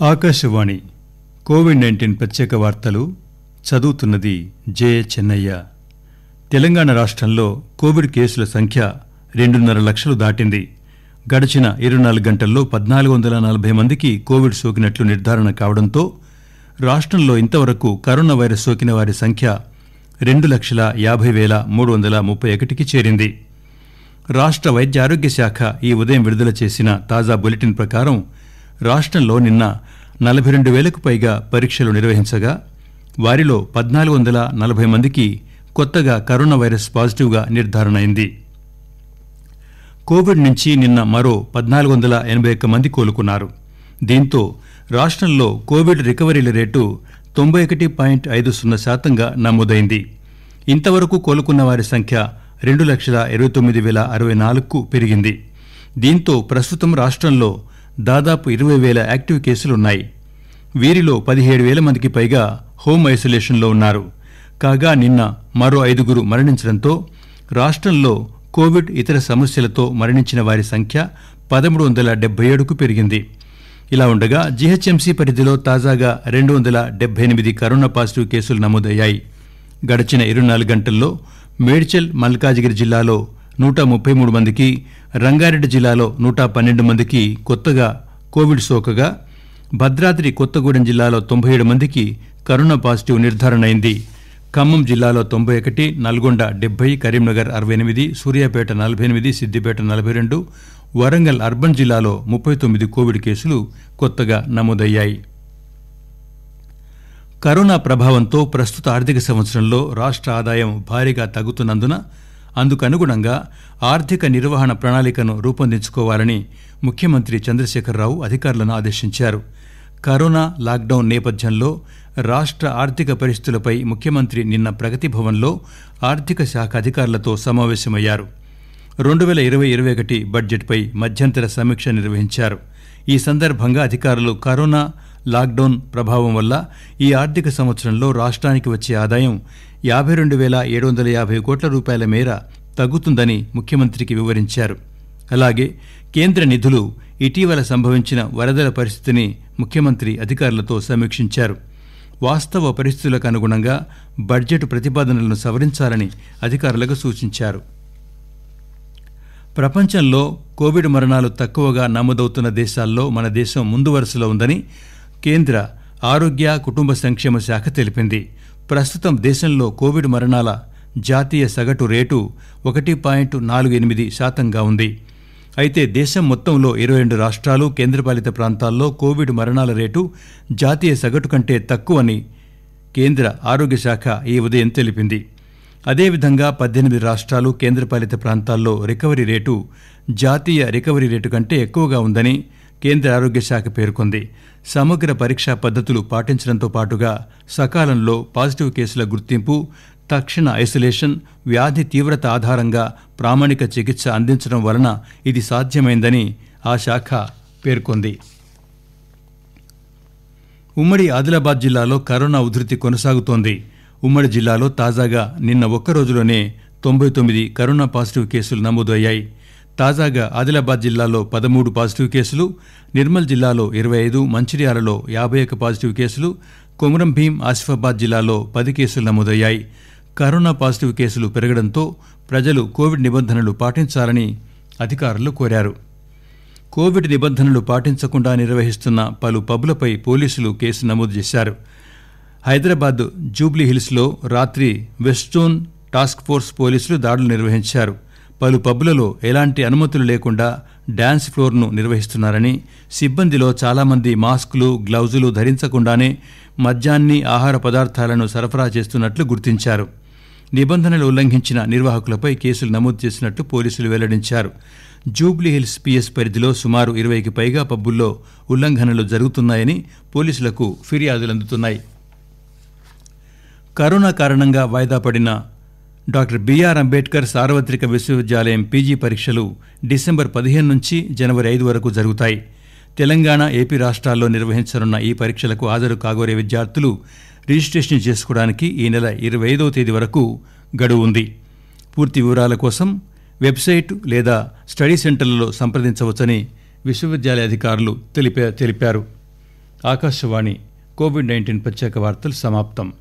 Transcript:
Akashvani COVID-19 ప్రత్యేక వార్తలు చదువుతున్నది జె చెన్నయ్య. తెలంగాణ రాష్ట్రంలో కోవిడ్ కేసుల సంఖ్య 2.5 లక్షలు దాటింది. గడిచిన 24 గంటల్లో 1440 మందికి కోవిడ్ సోకినట్లు నిర్ధారణ కావడంతో రాష్ట్రంలో ఇంతవరకు కరోనా వైరస్ సోకిన వారి సంఖ్య 2,50,331కి చేరింది. రాష్ట్ర వైద్య ఆరోగ్య శాఖ ఈ ఉదయం విడుదల చేసిన తాజా బులెటిన్ ప్రకారం రాష్ట్రంలో నిన్న 42,000కు పైగా పరీక్షలు నిర్వహించగా వారిలో 1,440 మందికి కొత్తగా కరోనా వైరస్ పాజిటివ్గా నిర్ధారణ అయింది. కోవిడ్ నుంచి నిన్న మరో 1,481 మంది కోలుకున్నారు. దీంతో రాష్ట్రంలో కోవిడ్ రికవరీల రేటు 91.50% నమోదైంది. ఇంతవరకు కోలుకున్న వారి సంఖ్య 2,29,064కు పెరిగింది. దీంతో ప్రస్తుతం రాష్ట్రంలో దాదాపు 20,000 యాక్టివ్ కేసులున్నాయి. వీరిలో 17,000 మందికి పైగా హోం ఐసోలేషన్లో ఉన్నారు. కాగా నిన్న మరో 5 మరణించడంతో రాష్ట్రంలో కోవిడ్ ఇతర సమస్యలతో మరణించిన వారి సంఖ్య 1,377కు పెరిగింది. ఇలా ఉండగా జీహెచ్ఎంసీ పరిధిలో తాజాగా 278 కరోనా పాజిటివ్ కేసులు నమోదయ్యాయి. గడిచిన 24 గంటల్లో మేడ్చల్ మల్కాజిగిరి జిల్లాలో 133 మందికి, రంగారెడ్డి జిల్లాలో 112 మందికి కొత్తగా కోవిడ్ సోకగా భద్రాద్రి కొత్తగూడెం జిల్లాలో 97 మందికి కరోనా పాజిటివ్ నిర్ధారణ అయింది. ఖమ్మం జిల్లాలో 91, నల్గొండ 70, కరీంనగర్ 68, సూర్యాపేట 48, సిద్దిపేట 42, వరంగల్ అర్బన్ జిల్లాలో 39 కోవిడ్ కేసులు కొత్తగా నమోదయ్యాయి. కరోనా ప్రభావంతో ప్రస్తుత ఆర్థిక సంవత్సరంలో రాష్ట్ర ఆదాయం భారీగా తగ్గుతున్నందున అందుకనుగుణంగా ఆర్థిక నిర్వహణ ప్రణాళికను రూపొందించుకోవాలని ముఖ్యమంత్రి చంద్రశేఖరరావు అధికారులను ఆదేశించారు. కరోనా లాక్డౌన్ నేపథ్యంలో రాష్ట్ర ఆర్థిక పరిస్థితులపై ముఖ్యమంత్రి నిన్న ప్రగతి భవన్లో ఆర్థిక శాఖ అధికారులతో సమావేశమయ్యారు. 2020-21 బడ్జెట్పై మధ్యంతర సమీక్ష నిర్వహించారు. ఈ సందర్భంగా అధికారులు కరోనా లాక్డౌన్ ప్రభావం వల్ల ఈ ఆర్థిక సంవత్సరంలో రాష్ట్రానికి వచ్చే ఆదాయం 52,750 కోట్ల రూపాయల మేర తగ్గుతుందని ముఖ్యమంత్రికి వివరించారు. అలాగే కేంద్ర నిధులు ఇటీవల సంభవించిన వరదల పరిస్థితిని ముఖ్యమంత్రి అధికారులతో సమీక్షించారు. వాస్తవ పరిస్థితులకు అనుగుణంగా బడ్జెట్ ప్రతిపాదనలను సవరించాలని అధికారులకు సూచించారు. ప్రపంచంలో కోవిడ్ మరణాలు తక్కువగా నమోదవుతున్న దేశాల్లో మన దేశం ముందు వరుసలో ఉందని కేంద్ర ఆరోగ్య కుటుంబ సంక్షేమ శాఖ తెలిపింది. ప్రస్తుతం దేశంలో కోవిడ్ మరణాల జాతీయ సగటు రేటు 1.48% ఉంది. అయితే దేశం మొత్తంలో 22 రాష్ట్రాలు, కేంద్రపాలిత ప్రాంతాల్లో కోవిడ్ మరణాల రేటు జాతీయ సగటు కంటే తక్కువని కేంద్ర ఆరోగ్య శాఖ ఈ ఉదయం తెలిపింది. అదేవిధంగా 18 రాష్ట్రాలు, కేంద్రపాలిత ప్రాంతాల్లో రికవరీ రేటు జాతీయ రికవరీ రేటు కంటే ఎక్కువగా ఉందని కేంద్ర ఆరోగ్య శాఖ పేర్కొంది. సమగ్ర పరీక్షా పద్ధతులు పాటించడంతో పాటుగా సకాలంలో పాజిటివ్ కేసుల గుర్తింపు, తక్షణ ఐసోలేషన్, వ్యాధి తీవ్రత ఆధారంగా ప్రామాణిక చికిత్స అందించడం వలన ఇది సాధ్యమైందని ఆ శాఖ పేర్కొంది. ఉమ్మడి ఆదిలాబాద్ జిల్లాలో కరోనా ఉధృతి కొనసాగుతోంది. ఉమ్మడి జిల్లాలో తాజాగా నిన్న ఒక్క రోజులోనే 99 కరోనా పాజిటివ్ కేసులు నమోదయ్యాయి. తాజాగా ఆదిలాబాద్ జిల్లాలో 13 పాజిటివ్ కేసులు, నిర్మల్ జిల్లాలో 25, మంచిర్యాలలో 51 పాజిటివ్ కేసులు, కొమురం భీం, ఆసిఫాబాద్ జిల్లాలో 10 కేసులు నమోదయ్యాయి. కరోనా పాజిటివ్ కేసులు పెరగడంతో ప్రజలు కోవిడ్ నిబంధనలు పాటించాలని అధికారులు కోరారు. కోవిడ్ నిబంధనలు పాటించకుండా నిర్వహిస్తున్న పలు పబ్లపై పోలీసులు కేసు నమోదు చేశారు. హైదరాబాద్ జూబ్లీహిల్స్లో రాత్రి వెస్ట్ జోన్ టాస్క్ ఫోర్స్ పోలీసులు దాడులు నిర్వహించారు. పలు పబ్లలో ఎలాంటి అనుమతులు లేకుండా డ్యాన్స్ ఫ్లోర్ను నిర్వహిస్తున్నారని, సిబ్బందిలో చాలామంది మాస్కులు, గ్లౌజులు ధరించకుండానే మద్యాన్ని, ఆహార పదార్థాలను సరఫరా చేస్తున్నట్లు గుర్తించారు. నిబంధనలు ఉల్లంఘించిన నిర్వాహకులపై కేసులు నమోదు చేసినట్లు పోలీసులు వెల్లడించారు. జూబ్లీహిల్స్ పిఎస్ పరిధిలో సుమారు 20కి పైగా పబ్బుల్లో ఉల్లంఘనలు జరుగుతున్నాయని పోలీసులకు ఫిర్యాదులు అందుతున్నాయి. కరోనా కారణంగా వాయిదా పడిన డాక్టర్ బిఆర్ అంబేద్కర్ సార్వత్రిక విశ్వవిద్యాలయం పీజీ పరీక్షలు డిసెంబర్ 15 నుంచి జనవరి 5 వరకు జరుగుతాయి. తెలంగాణ, ఏపీ రాష్ట్రాల్లో నిర్వహించనున్న ఈ పరీక్షలకు హాజరు కాగోరే విద్యార్థులు రిజిస్ట్రేషన్ చేసుకోవడానికి ఈ నెల 25వ తేదీ వరకు గడువు ఉంది. పూర్తి వివరాల కోసం వెబ్సైట్ లేదా స్టడీ సెంటర్లలో సంప్రదించవచ్చని విశ్వవిద్యాలయ అధికారులు తెలిపారు. ఆకాశవాణి కోవిడ్-19 ప్రత్యేక వార్తలు సమాప్తం.